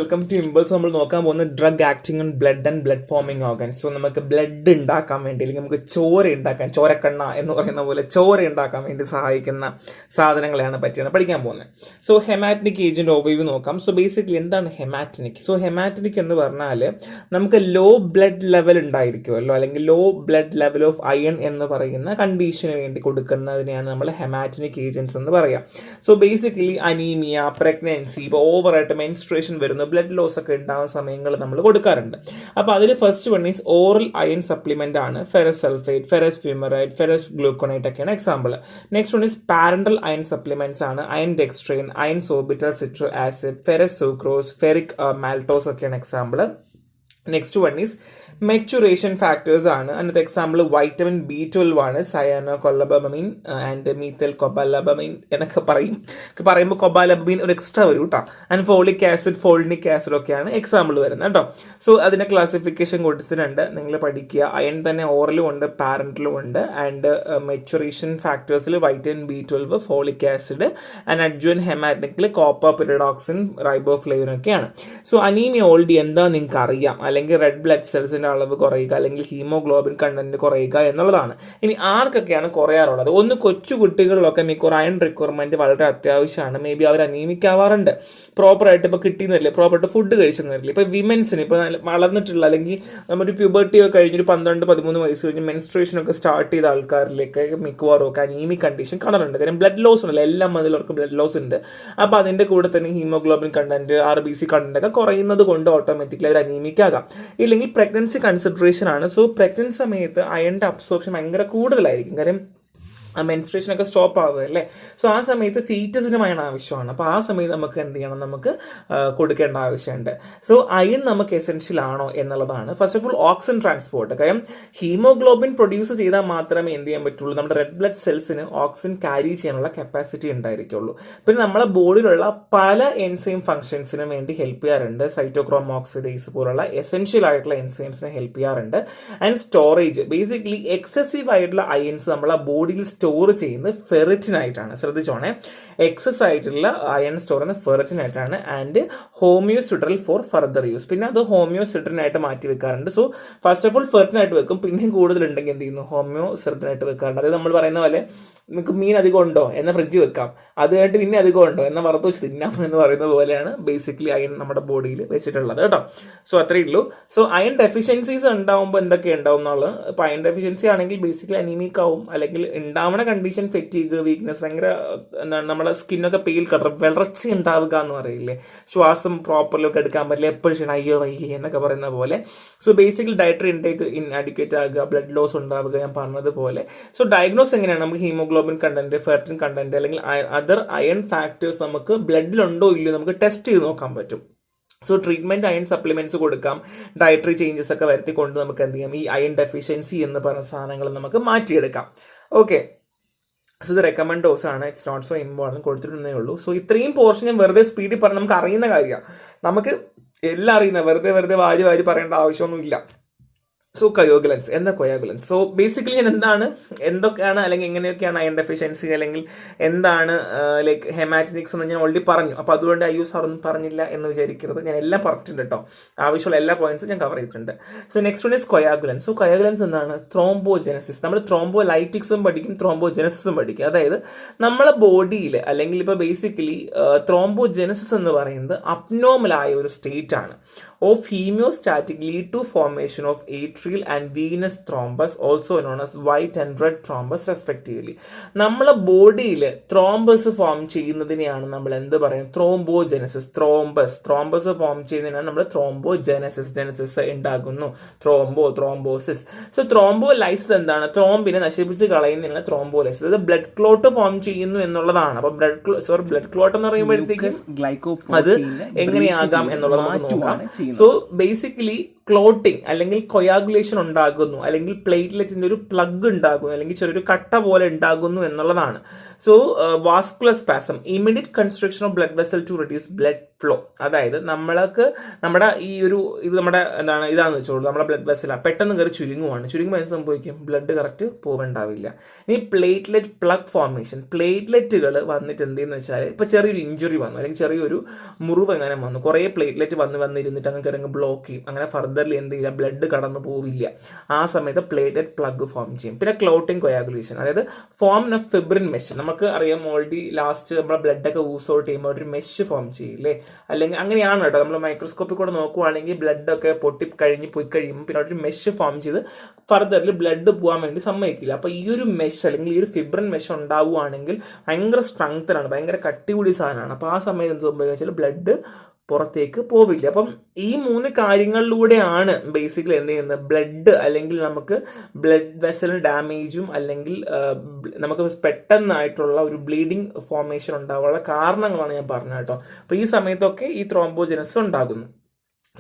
Welcome to impulse. നമ്മൾ നോക്കാൻ പോകുന്ന drug acting on blood and blood forming organs. So നമുക്ക് ബ്ലഡ് ഉണ്ടാക്കാൻ വേണ്ടി അല്ലെങ്കിൽ നമുക്ക് ചോര ഉണ്ടാക്കാൻ, ചോരക്കണ്ണ എന്ന് പറയുന്ന പോലെ ചോര ഉണ്ടാക്കാൻ വേണ്ടി സഹായിക്കുന്ന സാധനങ്ങളെയാണ് പറ്റിയാണ് പഠിക്കാൻ പോകുന്നത്. സോ ഹെമാറ്റിനിക് ഏജന്റ് ഓവർവ്യൂ നോക്കാം. സോ ബേസിക്കലി എന്താണ് ഹെമാറ്റിനിക്? സോ ഹെമാറ്റിനിക് എന്ന് പറഞ്ഞാൽ നമുക്ക് ലോ ബ്ലഡ് ലെവൽ ഉണ്ടായിരിക്കുമല്ലോ, അല്ലെങ്കിൽ low blood level of iron എന്ന് പറയുന്ന കണ്ടീഷന് വേണ്ടി കൊടുക്കുന്നതിനെയാണ് നമ്മൾ ഹെമാറ്റിനിക് ഏജന്റ്സ് എന്ന് പറയാം. സോ ബേസിക്കലി അനീമിയ, പ്രഗ്നൻസി, ഇപ്പോൾ ഓവറായിട്ട് മെൻസ്ട്രേഷൻ വരുന്ന ബ്ലഡ് ലോസ് ഒക്കെ ഉണ്ടാകുന്ന സമയങ്ങൾ നമ്മൾ കൊടുക്കാറുണ്ട്. അപ്പോൾ അതിൽ first one is oral iron supplement ആണ്. Ferrous sulphate, ferrous fumarate, ferrous gluconate ഒക്കെയാണ് example. Next one is parenteral iron supplements ആണ്. Iron dextran, iron sorbitol citric acid, ferrous sucrose, ferric maltose ഒക്കെയാണ് example. Next one is maturation factors ആണ്. അതിനകത്ത് example vitamin B12 ആണ്. Cyanocobalamin and methylcobalamin എന്നൊക്കെ പറയുമ്പോൾ cobalamin ഒരു extra വരും കേട്ടോ. And folic acid, folinic acid ഒക്കെയാണ് എക്സാമ്പിൾ വരുന്നത് കേട്ടോ. സോ അതിന്റെ ക്ലാസിഫിക്കേഷൻ കൊടുത്തിട്ടുണ്ട്, നിങ്ങൾ പഠിക്കുക. അയൺ തന്നെ ഓറലും ഉണ്ട്, പാരന്റിലും ഉണ്ട്. ആൻഡ് മെച്ചുറേഷൻ ഫാക്ടേഴ്സിൽ vitamin B12, folic acid, and adjuvant ഹെമാറ്റിനിക്കിൽ കോപ്പർ, പിരിഡോക്സിൻ, റൈബോഫ്ലേവിൻ ഒക്കെയാണ്. സോ അനീമിയ ഓൾറെഡി എന്താ നിങ്ങൾക്ക് അറിയാം, അല്ലെങ്കിൽ റെഡ് ബ്ലഡ് സെൽസിന്റെ അളവ് കുറയുക, അല്ലെങ്കിൽ ഹീമോഗ്ലോബിൻ കണ്ടന്റ് കുറയുക എന്നുള്ളതാണ്. ഇനി ആർക്കൊക്കെയാണ് കുറയാറുള്ളത്? ഒന്ന്, കൊച്ചു കുട്ടികളിലൊക്കെ മിക്കവാറും അയൺ റിക്വയർമെന്റ് വളരെ അത്യാവശ്യമാണ്. മേ ബി അവർ അനീമിക് ആവാറുണ്ട്, പ്രോപ്പറായിട്ട് ഇപ്പോൾ കിട്ടിയെന്നില്ല, പ്രോപ്പറായിട്ട് ഫുഡ് കഴിച്ചെന്നില്ല. ഇപ്പോൾ വിമൻസിന് ഇപ്പോൾ വളർന്നിട്ടുള്ള അല്ലെങ്കിൽ നമ്മുടെ പ്യൂബർട്ടി ഒക്കെ കഴിഞ്ഞൊരു 12-13 വയസ്സ് കഴിഞ്ഞ് മെൻസ്ട്രേഷൻ ഒക്കെ സ്റ്റാർട്ട് ചെയ്ത ആൾക്കാരിലേക്ക് മിക്കവാറും ഒക്കെ അനീമിക് കണ്ടീഷൻ കാണാറുണ്ട്. കാരണം ബ്ലഡ് ലോസ് ഉണ്ടല്ലോ, എല്ലാം അതിലവർക്ക് ബ്ലഡ് ലോസ് ഉണ്ട്. അപ്പോൾ അതിന്റെ കൂടെ തന്നെ ഹീമോഗ്ലോബിൻ കണ്ടന്റ്, RBC കണ്ടന്റ് ഒക്കെ കുറയുന്നത് കൊണ്ട് ഓട്ടോമാറ്റിക്കലി അവർ അനീമിക് ആകാം. ഇല്ലെങ്കിൽ പ്രഗ്നൻസി കൺസിഡറേഷൻ ആണ്. സോ പ്രഗ്നൻസി സമയത്ത് അയണിന്റെ അബ്സോർപ്ഷൻ ഭയങ്കര കൂടുതലായിരിക്കും, കാര്യം മെൻസ്ട്രേഷൻ ഒക്കെ സ്റ്റോപ്പ് ആവുകയല്ലേ. സോ ആ സമയത്ത് ഫീറ്റസിനും അയൺ ആവശ്യമാണ്. അപ്പോൾ ആ സമയത്ത് നമുക്ക് എന്ത് ചെയ്യണം, നമുക്ക് കൊടുക്കേണ്ട ആവശ്യമുണ്ട്. സോ അയൺ നമുക്ക് എസെൻഷ്യൽ ആണോ എന്നുള്ളതാണ്. First of all oxygen transport, കാര്യം ഹീമോഗ്ലോബിൻ പ്രൊഡ്യൂസ് ചെയ്താൽ മാത്രമേ എന്ത് ചെയ്യാൻ പറ്റുള്ളൂ, നമ്മുടെ റെഡ് ബ്ലഡ് സെൽസിന് ഓക്സിജൻ ക്യാരി ചെയ്യാനുള്ള കപ്പാസിറ്റി ഉണ്ടായിരിക്കുള്ളൂ. പിന്നെ നമ്മളെ ബോഡിയിലുള്ള പല എൻസൈം ഫംഗ്ഷൻസിനും വേണ്ടി ഹെൽപ്പ് ചെയ്യാറുണ്ട്. സൈറ്റോക്രോം ഓക്സിഡേസ് പോലുള്ള എസെൻഷ്യൽ ആയിട്ടുള്ള എൻസൈംസിനെ ഹെൽപ്പ് ചെയ്യാറുണ്ട്. ആൻഡ് സ്റ്റോറേജ്, ബേസിക്കലി എക്സസീവ് ആയിട്ടുള്ള അയൺസ് നമ്മളെ ബോഡിയിൽ സ്റ്റോർ ചെയ്യുന്നത് ഫെറിറ്റിനായിട്ടാണ്. ശ്രദ്ധിച്ചോണേ, എക്സസ് ആയിട്ടുള്ള അയൺ സ്റ്റോർ ചെയ്യുന്നത് ഫെറിറ്റിനായിട്ടാണ്. ആൻഡ് ഹോമിയോസിട്രൽ ഫോർ ഫർദർ യൂസ്, പിന്നെ അത് ഹോമിയോസിട്രിനായിട്ട് മാറ്റി വെക്കാറുണ്ട്. സോ ഫസ്റ്റ് ഓഫ് ഓൾ ഫെറിറ്റിനായിട്ട് വെക്കും, പിന്നെയും കൂടുതൽ ഉണ്ടെങ്കിൽ എന്ത് ചെയ്യുന്നു, ഹോമിയോസിട്രിനായിട്ട് വെക്കാറുണ്ട്. അത് നമ്മൾ പറയുന്ന പോലെ നിങ്ങൾക്ക് മീൻ അധികം ഉണ്ടോ എന്ന ഫ്രിഡ്ജ് വെക്കാം, അത് കഴിഞ്ഞിട്ട് പിന്നെ അധികം ഉണ്ടോ എന്ന വറുത്ത് വെച്ച് തിന്നാം എന്ന് പറയുന്ന പോലെയാണ് ബേസിക്കലി അയൺ നമ്മുടെ ബോഡിയിൽ വെച്ചിട്ടുള്ളത് കേട്ടോ. സോ അത്രയേ ഉള്ളൂ. സോ അയൺ ഡെഫിഷ്യൻസീസ് ഉണ്ടാവുമ്പോൾ എന്തൊക്കെ ഉണ്ടാവും എന്നുള്ളത്. ഇപ്പോൾ അയൺ ഡെഫിഷ്യൻസി ആണെങ്കിൽ ബേസിക്കലി അനീമിക് ആവും, അല്ലെങ്കിൽ ഉണ്ടാവുന്ന കണ്ടീഷൻ ഫെറ്റീഗ്, വീക്ക്നെസ്, ഭയങ്കര എന്താണ് നമ്മുടെ സ്കിന്നൊക്കെ പെയിൽ കളർ, വിളർച്ച ഉണ്ടാവുക എന്ന് പറയില്ലേ, ശ്വാസം പ്രോപ്പറിലൊക്കെ എടുക്കാൻ പറ്റില്ല, എപ്പോഴും അയ്യോ വയ്യേ എന്നൊക്കെ പറയുന്ന പോലെ. So basically dietary intake inadequate ആകുക, ബ്ലഡ് ലോസ് ഉണ്ടാവുക, ഞാൻ പറഞ്ഞതുപോലെ. സോ ഡയഗ്നോസ് എങ്ങനെയാണ്, നമുക്ക് ഹീമോഗ്ലോബിൻ കണ്ടന്റ്, ഫെർട്ടിൻ കണ്ടന്റ്, അല്ലെങ്കിൽ അതർ അയൺ ഫാക്ടേഴ്സ് നമുക്ക് ബ്ലഡിലുണ്ടോ ഇല്ലയോ നമുക്ക് ടെസ്റ്റ് ചെയ്ത് നോക്കാൻ പറ്റും. സോ ട്രീറ്റ്മെന്റ് അയൺ സപ്ലിമെന്റ്സ് കൊടുക്കാം, ഡയറ്ററി ചേഞ്ചസ് ഒക്കെ വരുത്തിക്കൊണ്ട് നമുക്ക് എന്ത് ചെയ്യാം, ഈ അയൺ ഡെഫിഷ്യൻസി എന്ന് പറയുന്ന സാധനങ്ങൾ നമുക്ക് മാറ്റിയെടുക്കാം. ഓക്കെ, സോ ഇത് റെക്കമെൻഡ് ഡോസ് ആണ്, ഇറ്റ്സ് നോട്ട് സോ ഇമ്പോർട്ടൻറ്റ്, കൊടുത്തിട്ടുണ്ടേ ഉള്ളൂ. സോ ഇത്രയും പോർഷൻ ഞാൻ വെറുതെ സ്പീഡിൽ പറഞ്ഞ് നമുക്ക് അറിയുന്ന കാര്യമാണ്, നമുക്ക് എല്ലാം അറിയുന്ന, വെറുതെ വാരി പറയേണ്ട ആവശ്യമൊന്നുമില്ല. സോ കൊയാഗുലൻസ്, എന്താ കൊയാഗുലൻസ്? സോ ബേസിക്കലി ഞാൻ എന്തൊക്കെയാണ് അല്ലെങ്കിൽ എങ്ങനെയൊക്കെയാണ് അയൺ ഡെഫിഷ്യൻസി, അല്ലെങ്കിൽ എന്താണ് ലൈക്ക് ഹെമാറ്റിനിക്സ് എന്ന് ഞാൻ ഓൾറെഡി പറഞ്ഞു. അപ്പോൾ അതുകൊണ്ട് IU സാർ ഒന്നും പറഞ്ഞില്ല എന്ന് വിചാരിക്കരുത്, ഞാൻ എല്ലാം പറഞ്ഞിട്ടുണ്ട് കേട്ടോ. ആവശ്യമുള്ള എല്ലാ പോയിന്റ്സും ഞാൻ കവർ ചെയ്തിട്ടുണ്ട്. So next one is coagulants. So coagulants എന്താണ്? ത്രോംബോജെനസിസ്. നമ്മൾ ത്രോംബോലൈറ്റിക്സും പഠിക്കും, ത്രോംബോജെനസിസും പഠിക്കും. അതായത് നമ്മളെ ബോഡിയിൽ, അല്ലെങ്കിൽ ഇപ്പോൾ ബേസിക്കലി ത്രോംബോജെനസിസ് എന്ന് പറയുന്നത് അബ്നോർമലായ ഒരു സ്റ്റേറ്റ് ആണ് of haemostatic lead to formation of atrial and venous thrombus, also known as white and red thrombus respectively. നമ്മളെ ബോഡിയിൽ ത്രോംബസ് ഫോം ചെയ്യുന്നതിനെയാണ് നമ്മൾ എന്ത് പറയുന്നത്, ത്രോംബോജെനസിസ്. ത്രോംബസ് ഫോം ചെയ്യുന്നതിനാണ് നമ്മൾ ത്രോംബോജെനസിസ് ഉണ്ടാകുന്നു, ത്രോംബോസിസ്. സോ ത്രോംബോലൈസിസ് എന്താണ്? ത്രോംബിനെ നശിപ്പിച്ച് കളയുന്നതിനാണ് ത്രോംബോലൈസിസ്. അത് ബ്ലഡ് ക്ലോട്ട് ഫോം ചെയ്യുന്നു എന്നുള്ളതാണ്. അപ്പൊ ബ്ലഡ് ക്ലോട്ട് എന്ന് പറയുമ്പോഴത്തേക്കും അത് എങ്ങനെയാകാം എന്നുള്ളത് നമുക്ക് നോക്കാം. സോ ബേസിക്കലി ക്ലോട്ടിങ് അല്ലെങ്കിൽ കൊയാഗുലേഷൻ ഉണ്ടാകുന്നു, അല്ലെങ്കിൽ പ്ലേറ്റ്ലെറ്റിന്റെ ഒരു പ്ലഗ് ഉണ്ടാകുന്നു, അല്ലെങ്കിൽ ചെറിയൊരു കട്ട പോലെ ഉണ്ടാകുന്നു എന്നുള്ളതാണ്. So vascular spasm, immediate construction of blood vessel to reduce blood flow. അതായത് നമ്മുടെ ഈ ഒരു ഇത് നമ്മുടെ എന്താണ് ഇതാണെന്ന് വെച്ചോളൂ, നമ്മുടെ ബ്ലഡ് വെസലാണ് പെട്ടെന്ന് കയറി ചുരുങ്ങുമ്പോൾ എന്ത് സംഭവിക്കും? ബ്ലഡ് കറക്റ്റ് പോവുണ്ടാവില്ല. ഇനി പ്ലേറ്റ്ലെറ്റ് പ്ലഗ് ഫോർമേഷൻ, പ്ലേറ്റ്ലെറ്റുകൾ വന്നിട്ട് എന്തെന്ന് വെച്ചാൽ ഇപ്പോൾ ചെറിയൊരു ഇഞ്ചുറി വന്നു, അല്ലെങ്കിൽ ചെറിയൊരു മുറിവ് എങ്ങനെ വന്നു, കുറേ പ്ലേറ്റ്ലെറ്റ് വന്നിരുന്നിട്ട് അങ്ങനെ ബ്ലോക്ക് ചെയ്യും, അങ്ങനെ ഫർദർലി എന്ത് ചെയ്യില്ല, ബ്ലഡ് കടന്നു പോവില്ല. ആ സമയത്ത് പ്ലേറ്റ്ലെറ്റ് പ്ലഗ് ഫോം ചെയ്യും. പിന്നെ ക്ലോട്ടിങ് കൊയാഗുലേഷൻ, അതായത് ഫോം ഓഫ് ഫിബ്രിൻ മെഷ്. നമുക്ക് അറിയാം ഓൾറെഡി ലാസ്റ്റ് നമ്മുടെ ബ്ലഡ് ഒക്കെ ഊസ് ഔട്ട് ചെയ്യുമ്പോൾ ഒരു മെഷ് ഫോം ചെയ്യില്ലേ, അല്ലെങ്കിൽ അങ്ങനെയാണ് കേട്ടോ. നമ്മൾ മൈക്രോസ്കോപ്പിൽ കൂടെ നോക്കുവാണെങ്കിൽ ബ്ലഡ് ഒക്കെ പോയി കഴിയുമ്പോൾ പിന്നെ ഒരു മെഷ് ഫോം ചെയ്ത് ഫർദറിൽ ബ്ലഡ് പോകാൻ വേണ്ടി സമ്മതിക്കില്ല. അപ്പോൾ ഈ ഒരു മെഷ് അല്ലെങ്കിൽ ഈ ഒരു ഫിബ്രിൻ മെഷ് ഉണ്ടാവുകയാണെങ്കിൽ ഭയങ്കര സ്ട്രെങ്തനാണ്, ഭയങ്കര കട്ടികൂടി സാധനമാണ്. അപ്പോൾ ആ സമയത്ത് എന്ത് സംഭവിച്ചാൽ ബ്ലഡ് പുറത്തേക്ക് പോവില്ല. അപ്പം ഈ 3 കാര്യങ്ങളിലൂടെയാണ് ബേസിക്കലി എന്ത് ചെയ്യുന്നത്, ബ്ലഡ് അല്ലെങ്കിൽ നമുക്ക് ബ്ലഡ് വെസലിന് ഡാമേജും അല്ലെങ്കിൽ നമുക്ക് പെട്ടെന്നായിട്ടുള്ള ഒരു ബ്ലീഡിങ് ഫോർമേഷൻ ഉണ്ടാവാനുള്ള കാരണങ്ങളാണ് ഞാൻ പറഞ്ഞത് കേട്ടോ. അപ്പോൾ ഈ സമയത്തൊക്കെ ഈ ത്രോംബോജനസ് ഉണ്ടാകുന്നു.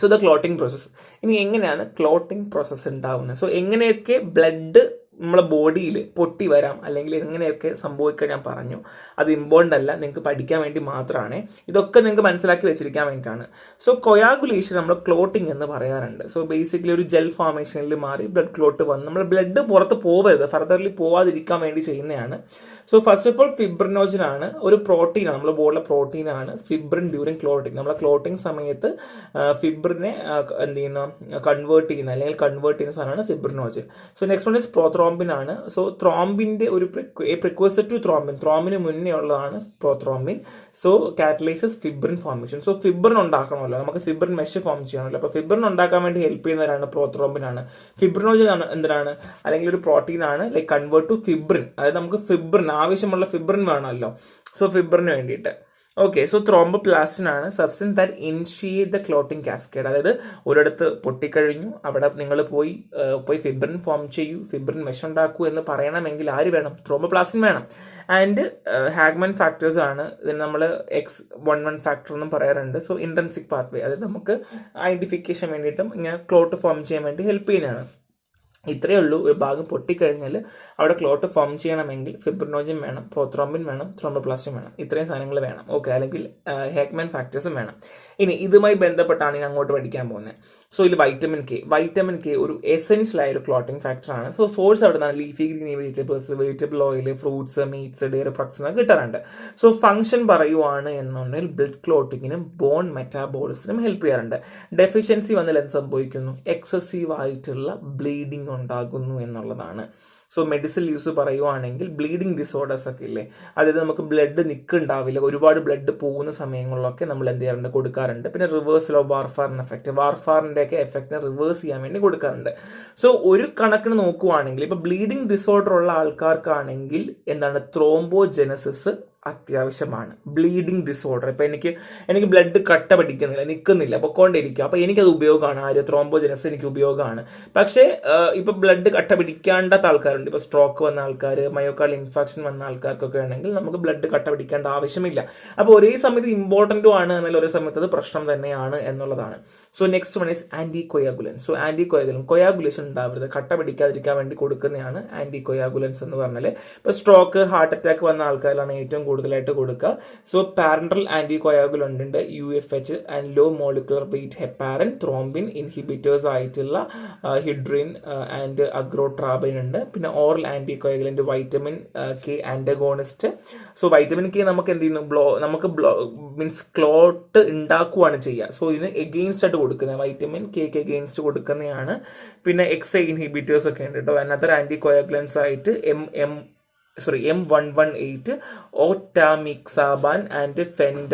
So the clotting process. ഇനി എങ്ങനെയാണ് ക്ലോട്ടിംഗ് പ്രോസസ്സ് ഉണ്ടാവുന്നത്? സോ എങ്ങനെയൊക്കെ ബ്ലഡ് നമ്മളെ ബോഡിയിൽ പൊട്ടി വരാം അല്ലെങ്കിൽ എങ്ങനെയൊക്കെ സംഭവിക്കാൻ ഞാൻ പറഞ്ഞു. അത് ഇമ്പോർട്ടൻ്റ് അല്ല, നിങ്ങൾക്ക് പഠിക്കാൻ വേണ്ടി മാത്രമാണ്. ഇതൊക്കെ നിങ്ങൾക്ക് മനസ്സിലാക്കി വെച്ചിരിക്കാൻ വേണ്ടിയിട്ടാണ്. സോ കൊയാഗുലേഷൻ നമ്മൾ ക്ലോട്ടിംഗ് എന്ന് പറയാറുണ്ട്. സോ ബേസിക്കലി ഒരു ജെൽ ഫോർമേഷനിൽ മാറി ബ്ലഡ് ക്ലോട്ട് വന്ന് നമ്മൾ ബ്ലഡ് പുറത്ത് പോവരുത്, ഫർദർലി പോവാതിരിക്കാൻ വേണ്ടി ചെയ്യുന്നതാണ്. So first of all fibrinogen ആണ്, ഒരു പ്രോട്ടീനാണ്, നമ്മുടെ ബോഡിയിലെ പ്രോട്ടീനാണ് ഫിബ്രിൻ ഡ്യൂറിങ് ക്ലോട്ടിങ്. നമ്മളെ ക്ലോട്ടിങ് സമയത്ത് ഫിബ്രിനെ എന്ത് ചെയ്യുന്ന കൺവേർട്ട് ചെയ്യുന്ന സാധനമാണ് fibrinogen. So next one is prothrombin ആണ്. സോ ത്രോംബിന്റെ ഒരു പ്രിക്വസർ ടു ത്രോംബിന് മുന്നേ ഉള്ളതാണ് prothrombin. So catalyses fibrin formation. So fibrin ഉണ്ടാക്കണമല്ലോ, നമുക്ക് ഫിബ്രിൻ മെഷ് ഫോം ചെയ്യണമല്ലോ. അപ്പോൾ ഫിബ്രിൻ ഉണ്ടാക്കാൻ വേണ്ടി ഹെൽപ്പ് ചെയ്യുന്നവരാണ് പ്രോത്രോംബിൻ ആണ്. ഫിബ്രിനോജൻ ആണ് എന്തിനാണ്, അല്ലെങ്കിൽ ഒരു പ്രോട്ടീൻ ആണ്, ലൈക്ക് കൺവേർട്ട് ടു ഫിബ്രിൻ. അതായത് നമുക്ക് ഫിബ്രിൻ ആവശ്യമുള്ള ഫിബ്രിൻ വേണമല്ലോ. സോ ഫിബ്രിന് വേണ്ടിയിട്ട് ഓക്കെ. സോ ത്രോംബോപ്ലാസ്റ്റിൻ ആണ് substance that initiate the clotting cascade. അതായത് ഒരിടത്ത് പൊട്ടിക്കഴിഞ്ഞു, അവിടെ നിങ്ങൾ പോയി ഫിബ്രിൻ ഫോം ചെയ്യൂ, ഫിബ്രിൻ മെഷ് ഉണ്ടാക്കൂ എന്ന് പറയണമെങ്കിൽ ആര് വേണം? ത്രോംബോപ്ലാസ്റ്റിൻ വേണം. ആൻഡ് ഹാഗ്മാൻ ഫാക്ടേഴ്സ് ആണ് ഇതിന് നമ്മൾ X11 ഫാക്ടർ എന്നും പറയാറുണ്ട്. സോ ഇൻട്രൻസിക് പാത്വേ, അതായത് നമുക്ക് ഐഡന്റിഫിക്കേഷൻ വേണ്ടിയിട്ടും ഇങ്ങനെ ക്ലോട്ട് ഫോം ചെയ്യാൻ വേണ്ടി ഹെൽപ്പ് ചെയ്യുന്നതാണ്. ഇത്രയേ ഉള്ളൂ. ഒരു ഭാഗം പൊട്ടിക്കഴിഞ്ഞാൽ അവിടെ ക്ലോട്ട് ഫോം ചെയ്യണമെങ്കിൽ ഫിബ്രിനോജൻ വേണം, പ്രോത്രോംബിൻ വേണം, ത്രോംബോപ്ലാസ്റ്റിൻ വേണം, ഇത്രയും സാധനങ്ങൾ വേണം. ഓക്കെ, അല്ലെങ്കിൽ ഹാഗ്മാൻ ഫാക്ടേഴ്സും വേണം. ഇനി ഇതുമായി ബന്ധപ്പെട്ടാണ് ഞാൻ അങ്ങോട്ട് പഠിക്കാൻ പോകുന്നത്. സോ ഇതിൽ വൈറ്റമിൻ കെ ഒരു എസെൻഷ്യൽ ആയ ഒരു ക്ലോട്ടിംഗ് ഫാക്ടറാണ്. സോ സോഴ്സ് അവിടെ നിന്നാണ് leafy green vegetables, vegetable oil, fruits, meats, diary products കിട്ടാറുണ്ട്. സോ ഫംഗ്ഷൻ പറയുവാണ് എന്നുണ്ടെങ്കിൽ ബ്ലഡ് ക്ലോട്ടിങ്ങിനും ബോൺ മെറ്റാബോളിസിനും ഹെൽപ്പ് ചെയ്യാറുണ്ട്. ഡെഫിഷ്യൻസി വന്നാൽ എന്ത് സംഭവിക്കുന്നു? എക്സസീവ് ആയിട്ടുള്ള ബ്ലീഡിങ് ഉണ്ടാകുന്നു എന്നുള്ളതാണ്. സോ മെഡിസിൻ യൂസ് പറയുവാണെങ്കിൽ ബ്ലീഡിങ് ഡിസോർഡേഴ്സ് ഒക്കെ ഇല്ലേ, അതായത് നമുക്ക് ബ്ലഡ് നിൽക്കുന്നുണ്ടാവില്ല, ഒരുപാട് ബ്ലഡ് പോകുന്ന സമയങ്ങളിലൊക്കെ നമ്മൾ എന്ത് ചെയ്യാറുണ്ട്, കൊടുക്കാറുണ്ട്. പിന്നെ റിവേഴ്സൽ ഓഫ് വാർഫാറിൻ എഫക്റ്റ്, വാർഫാറിൻ്റെ ഒക്കെ എഫക്റ്റിനെ റിവേഴ്സ് ചെയ്യാൻ വേണ്ടി കൊടുക്കാറുണ്ട്. സോ ഒരു കണക്കിന് നോക്കുവാണെങ്കിൽ ഇപ്പോൾ ബ്ലീഡിങ് ഡിസോർഡർ ഉള്ള ആൾക്കാർക്കാണെങ്കിൽ എന്താണ്, ത്രോംബോജനസിസ് അത്യാവശ്യമാണ്. ബ്ലീഡിങ് ഡിസോർഡർ, ഇപ്പം എനിക്ക് ബ്ലഡ് കട്ട നിൽക്കുന്നില്ല, പൊക്കോണ്ടിരിക്കുക, അപ്പോൾ എനിക്കത് ഉപയോഗമാണ്. ത്രോംബോജനസ് എനിക്ക് ഉപയോഗമാണ്. പക്ഷേ ഇപ്പം ബ്ലഡ് കട്ട പിടിക്കാണ്ടാത്ത ആൾക്കാരുണ്ട്. ഇപ്പോൾ സ്ട്രോക്ക് വന്ന ആൾക്കാർ, മയോകാർഡിയൽ ഇൻഫാക്ഷൻ വന്ന ആൾക്കാർക്കൊക്കെ ആണെങ്കിൽ നമുക്ക് ബ്ലഡ് കട്ട പിടിക്കേണ്ട ആവശ്യമില്ല. അപ്പോൾ ഒരേ സമയത്ത് ഇമ്പോർട്ടൻറ്റും ആണ്, എന്നാൽ ഒരേ സമയത്ത് അത് പ്രശ്നം തന്നെയാണ് എന്നുള്ളതാണ്. So next one is anticoagulants. So anticoagulation ഉണ്ടാവരുത്, കട്ട പിടിക്കാതിരിക്കാൻ വേണ്ടി കൊടുക്കുന്നതാണ് ആന്റി കൊയാഗുലൻസ് എന്ന് പറഞ്ഞാൽ. ഇപ്പോൾ സ്ട്രോക്ക്, ഹാർട്ട് അറ്റാക്ക് വന്ന ആൾക്കാരിലാണ് ഏറ്റവും കൂടുതലായിട്ട് കൊടുക്കുക. സോ പാരന്റൽ ആന്റി കൊയാഗുലന്റ് ഉണ്ട്, UFH and low molecular weight heparin, thrombin inhibitors ആയിട്ടുള്ള ഹിഡ്രിൻ ആൻഡ് അഗ്രോട്രാബിൻ ഉണ്ട്. പിന്നെ oral anticoagulant vitamin K antagonist. So vitamin K നമുക്ക് എന്ത് ചെയ്യുന്നു, മീൻസ് ക്ലോട്ട് ഉണ്ടാക്കുകയാണ് ചെയ്യുക. സോ ഇതിന് എഗെയിൻസ്റ്റ് ആയിട്ട് കൊടുക്കുന്നത്, വൈറ്റമിൻ കെക്ക് എഗെയിൻസ്റ്റ് കൊടുക്കുന്നതാണ്. പിന്നെ XA ഇൻഹിബിറ്റേഴ്സ് ഒക്കെ ഉണ്ട് കേട്ടോ. അനദർ ആന്റി കൊയാഗുലൻസ് ആയിട്ട് M118, ഓറ്റാമിക്സാബാൻ ആൻഡ് ഫെൻഡ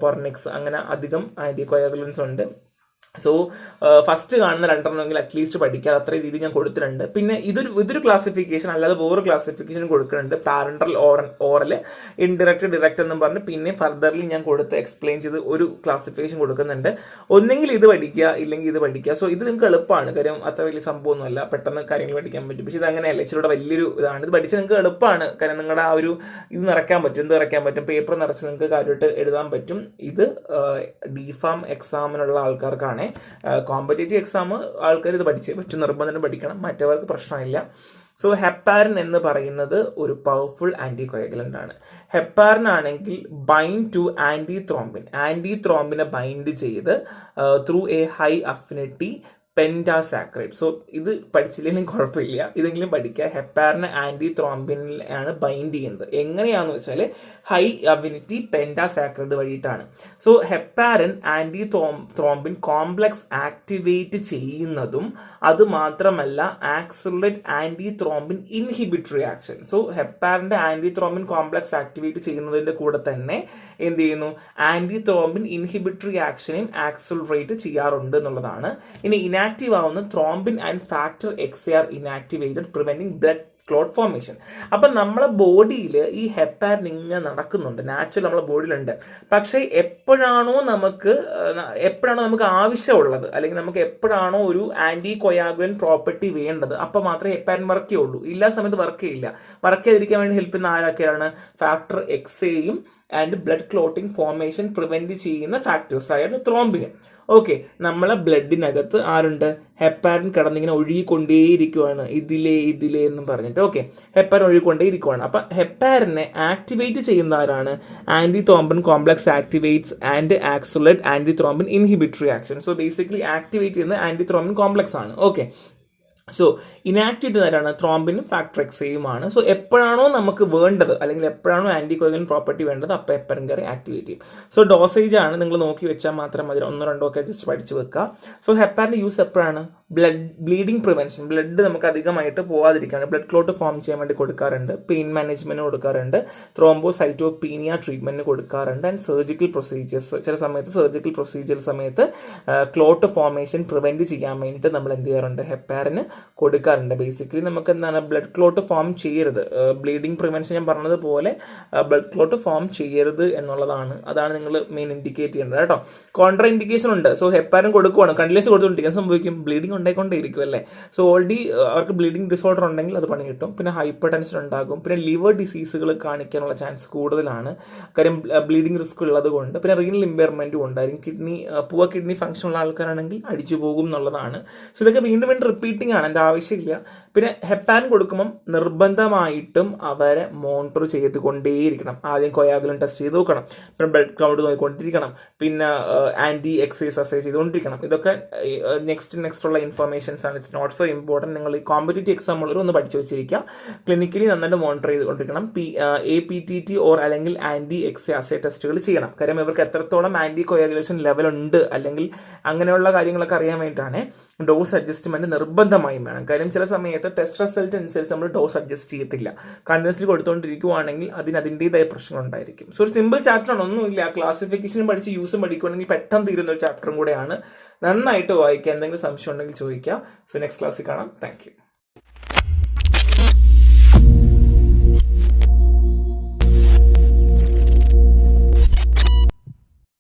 പൊർണിക്സ്, അങ്ങനെ അധികം ആന്റി കൊയാഗുലൻസ് ഉണ്ട്. സോ ഫസ്റ്റ് കാണുന്ന രണ്ടെണ്ണമെങ്കിൽ അറ്റ്ലീസ്റ്റ് പഠിക്കുക, അത്രയും രീതി ഞാൻ കൊടുത്തിട്ടുണ്ട്. പിന്നെ ഇതൊരു ക്ലാസിഫിക്കേഷൻ അല്ലാതെ വേറെ ക്ലാസിഫിക്കേഷൻ കൊടുക്കുന്നുണ്ട്, പാരന്റൽ ഓറൽ, ഇൻഡിറക്റ്റ്, ഡിറക്റ്റ് എന്നും പറഞ്ഞ് പിന്നെ ഫർദർലി ഞാൻ എക്സ്പ്ലെയിൻ ചെയ്ത് ഒരു ക്ലാസിഫിക്കേഷൻ കൊടുക്കുന്നുണ്ട്. ഒന്നെങ്കിൽ ഇത് പഠിക്കുക, ഇല്ലെങ്കിൽ ഇത് പഠിക്കുക. സോ ഇത് നിങ്ങൾക്ക് എളുപ്പമാണ്, കാര്യം അത്ര വലിയ സംഭവമൊന്നുമല്ല, പെട്ടെന്ന് കാര്യങ്ങൾ പഠിക്കാൻ പറ്റും. പക്ഷെ ഇത് അങ്ങനെയല്ല, ഇച്ചിരി വലിയൊരു ഇതാണ്. ഇത് പഠിച്ചാൽ നിങ്ങൾക്ക് എളുപ്പമാണ്, കാര്യം നിങ്ങളുടെ ആ ഒരു ഇത് നിറയ്ക്കാൻ പറ്റും, പേപ്പർ നിറച്ച് നിങ്ങൾക്ക് കാര്യമായിട്ട് എഴുതാൻ പറ്റും. ഇത് DPharm എക്സാമിനുള്ള ആൾക്കാർക്കാണ്. ആണ്. കോമ്പറ്റേറ്റീവ് എക്സാം ആൾക്കാർ ഇത് പഠിച്ചേ പറ്റും, നിർബന്ധം പഠിക്കണം, മറ്റവർക്ക് പ്രശ്നമില്ല. സോ ഹെപ്പാരിൻ എന്ന് പറയുന്നത് ഒരു പവർഫുൾ ആന്റി കോയാഗുലന്റ് ആണ്. ഹെപ്പാരിൻ ആണെങ്കിൽ ബൈൻഡ് ടു ആന്റി ത്രോംബിനെ ബൈൻഡ് ചെയ്ത് through a high affinity pentasaccharide. So ഇത് പഠിച്ചില്ലെങ്കിലും കുഴപ്പമില്ല, ഇതെങ്കിലും പഠിക്കുക. ഹെപ്പാരിനെ ആന്റി ത്രോംബിനിൽ ആണ് ബൈൻഡ് ചെയ്യുന്നത്. എങ്ങനെയാണെന്ന് വെച്ചാൽ ഹൈ അഫിനിറ്റി പെൻറ്റാസാക്രൈഡ് വഴിയിട്ടാണ്. So heparin antithrombin complex activate ചെയ്യുന്നതും അത് മാത്രമല്ല accelerate antithrombin inhibitory action. So ഹെപ്പാരിന്റെ ആന്റി ത്രോംബിൻ കോംപ്ലക്സ് ആക്ടിവേറ്റ് ചെയ്യുന്നതിന്റെ കൂടെ തന്നെ എന്ത് ചെയ്യുന്നു, ആന്റി ത്രോംബിൻ ഇൻഹിബിറ്ററി ആക്ഷനെയും ആക്സിലറേറ്റ് ചെയ്യാറുണ്ട് എന്നുള്ളതാണ്. ഇനി ഇനാക്റ്റീവ് ആവുന്ന thrombin and factor XA are inactivated preventing blood clot formation. അപ്പം നമ്മളെ ബോഡിയിൽ ഈ ഹെപ്പാരിൻ ഇങ്ങനെ നടക്കുന്നുണ്ട്, നാച്ചുറൽ നമ്മളെ ബോഡിയിലുണ്ട്. പക്ഷേ എപ്പോഴാണോ നമുക്ക് ആവശ്യമുള്ളത്, അല്ലെങ്കിൽ നമുക്ക് എപ്പോഴാണോ ഒരു ആന്റി കൊയാഗുലൻ പ്രോപ്പർട്ടി വേണ്ടത്, അപ്പം മാത്രമേ ഹെപ്പാരിൻ വർക്ക് ചെയ്യുള്ളൂ. ഇല്ലാ സമയത്ത് വർക്ക് ചെയ്യില്ല. വർക്ക് ചെയ്തിരിക്കാൻ വേണ്ടി ഹെൽപ്പ് ചെയ്യുന്ന ആരൊക്കെയാണ്? ഫാക്ടർ XAയും and blood clotting formation prevent ചെയ്യുന്ന ഫാക്ടേഴ്സ് ആയിട്ട് ത്രോംബിന്. ഓക്കെ, നമ്മളെ ബ്ലഡിനകത്ത് ആരുണ്ട്? ഹെപ്പാരിൻ കിടന്നിങ്ങനെ ഒഴുകിക്കൊണ്ടേയിരിക്കുവാണ്, ഇതിലേ എന്നും പറഞ്ഞിട്ട്. ഓക്കെ, ഹെപ്പാരിൻ ഒഴുകിക്കൊണ്ടേയിരിക്കുവാണ്. അപ്പം ഹെപ്പാരിനെ ആക്ടിവേറ്റ് ചെയ്യുന്ന ആരാണ്? Antithrombin complex activates and accelerate antithrombin inhibitory action. So basically activate ചെയ്യുന്ന ആന്റി ത്രോംബിൻ കോംപ്ലക്സ് ആണ്. ഓക്കെ, സോ ഇനാക്ടിവേറ്റ് ആരാണ്? ത്രോംബിനും ഫാക്ടർ XAയുമാണ്. സോ എപ്പോഴാണോ നമുക്ക് വേണ്ടത്, അല്ലെങ്കിൽ എപ്പോഴാണോ ആന്റി കോയാഗുലൻ പ്രോപ്പർട്ടി വേണ്ടത്, അപ്പോൾ ഹെപ്പാരിൻ കയറി ആക്ടിവേറ്റ് ചെയ്യും. സോ ഡോസേജ് ആണ് നിങ്ങൾ നോക്കി വെച്ചാൽ മാത്രം മതി, 1-2 ഒക്കെ ജസ്റ്റ് പഠിച്ചു വെക്കുക. സോ ഹെപ്പാരിന്റെ യൂസ് എപ്പോഴാണ്? ബ്ലീഡിംഗ് പ്രിവെൻഷൻ, ബ്ലഡ് നമുക്ക് അധികമായിട്ട് പോകാതിരിക്കാണ്, ബ്ലഡ് ക്ലോട്ട് ഫോം ചെയ്യാൻ വേണ്ടി കൊടുക്കാറുണ്ട്, പെയിൻ മാനേജ്മെന്റിന് കൊടുക്കാറുണ്ട്, ത്രോംബോസൈറ്റോപീനിയ ട്രീറ്റ്മെന്റിന് കൊടുക്കാറുണ്ട്, ആൻഡ് സർജിക്കൽ പ്രൊസീജിയേഴ്സ്, ചില സമയത്ത് സർജിക്കൽ പ്രൊസീജിയർ സമയത്ത് ക്ലോട്ട് ഫോർമേഷൻ പ്രിവെന്റ് ചെയ്യാൻ വേണ്ടിയിട്ട് നമ്മൾ എന്ത് ചെയ്യാറുണ്ട്? ഹെപ്പാരിന് കൊടുക്കാറുണ്ട്. ബേസിക്കലി നമുക്ക് എന്താണ്, ബ്ലഡ് ക്ലോട്ട് ഫോം ചെയ്യരുത്, ബ്ലീഡിംഗ് പ്രിവെൻഷൻ ഞാൻ പറഞ്ഞതുപോലെ ബ്ലഡ് ക്ലോട്ട് ഫോം ചെയ്യരുത് എന്നുള്ളതാണ്. അതാണ് നിങ്ങൾ മെയിൻ ഇൻഡിക്കേറ്റ് ചെയ്യേണ്ടത് കേട്ടോ. കോൺട്രാ ഇൻഡിക്കേഷൻ ഉണ്ട്. സോ ഹെപ്പാരിൻ കൊടുക്കുവാണ്, കണ്ടിന്യൂസ് കൊടുത്തുകൊണ്ടിരിക്കാൻ സംഭവിക്കും, ബ്ലീഡിംഗ് ഉണ്ടായിക്കൊണ്ടേയിരിക്കും അല്ലേ. സോ ഓൾറെഡി അവർക്ക് ബ്ലീഡിംഗ് ഡിസോർഡർ ഉണ്ടെങ്കിൽ അത് പണി കിട്ടും. പിന്നെ ഹൈപ്പർ ടെൻഷൻ ഉണ്ടാകും, പിന്നെ ലിവർ ഡിസീസുകൾ കാണിക്കാനുള്ള ചാൻസ് കൂടുതലാണ്, കാര്യം ബ്ലീഡിംഗ് റിസ്ക് ഉള്ളത് കൊണ്ട്. പിന്നെ റീനൽ ഇമ്പയർമെന്റും ഉണ്ടായിരിക്കും, പുവർ കിഡ്നി ഫംഗ്ഷൻ ഉള്ള ആൾക്കാരാണെങ്കിൽ അടിച്ചു പോകും എന്നുള്ളതാണ്. സോ ഇതൊക്കെ വീണ്ടും റിപ്പീറ്റിംഗ് ആണ്, എൻ്റെ ആവശ്യമില്ല. പിന്നെ ഹെപ്പാരിൻ കൊടുക്കുമ്പം നിർബന്ധമായിട്ടും അവരെ മോണിറ്റർ ചെയ്തുകൊണ്ടേയിരിക്കണം. ആദ്യം കൊയാഗുലൻ ടെസ്റ്റ് ചെയ്ത് നോക്കണം, പിന്നെ ബ്ലഡ് കൗണ്ട് നോക്കിക്കൊണ്ടിരിക്കണം, പിന്നെ ആന്റി എക്സസൈസ് ചെയ്തുകൊണ്ടിരിക്കണം. ഇതൊക്കെ നെക്സ്റ്റ് ഉള്ള ഇൻഫർമേഷൻസ് ആണ്. It's not so important. നിങ്ങൾ ഈ കോമ്പറ്റേറ്റീവ് എക്സാം ഉള്ളവർ ഒന്ന് പഠിച്ചു വെച്ചിരിക്കുക. ക്ലിനിക്കലി നന്നായിട്ട് മോണിറ്റർ ചെയ്തുകൊണ്ടിരിക്കണം. APTT ഓർ അല്ലെങ്കിൽ ആന്റി XA ടെസ്റ്റുകൾ ചെയ്യണം. കാര്യം ഇവർക്ക് എത്രത്തോളം ആന്റി കൊയാഗുലേഷൻ ലെവൽ ഉണ്ട്, അല്ലെങ്കിൽ അങ്ങനെയുള്ള കാര്യങ്ങളൊക്കെ അറിയാൻ വേണ്ടിയിട്ടാണ്. ഡോസ് അഡ്ജസ്റ്റ്മെന്റ് നിർബന്ധമായും വേണം. കാര്യം ചില സമയത്ത് ടെസ്റ്റ് റിസൾട്ട് അനുസരിച്ച് നമ്മൾ ഡോസ് അഡ്ജസ്റ്റ് ചെയ്യത്തില്ല. കണ്ടിന്യൂസ്ലി കൊടുത്തുകൊണ്ടിരിക്കുവാണെങ്കിൽ അതിൻ്റെതായ പ്രശ്നം ഉണ്ടായിരിക്കും. സോ ഒരു സിമ്പിൾ ചാപ്റ്ററാണ്, ഒന്നുമില്ല. ക്ലാസിഫിക്കേഷനും പഠിച്ച് യൂസും പഠിക്കുകയാണെങ്കിൽ പെട്ടെന്ന് തീരുന്ന ഒരു ചാപ്റ്ററും കൂടെയാണ്. നന്നായിട്ട് വായിക്കുക. എന്തെങ്കിലും സംശയം ഉണ്ടെങ്കിൽ ചോദിക്കുക. സോ നെക്സ്റ്റ് ക്ലാസ്സിൽ കാണാം. Thank you.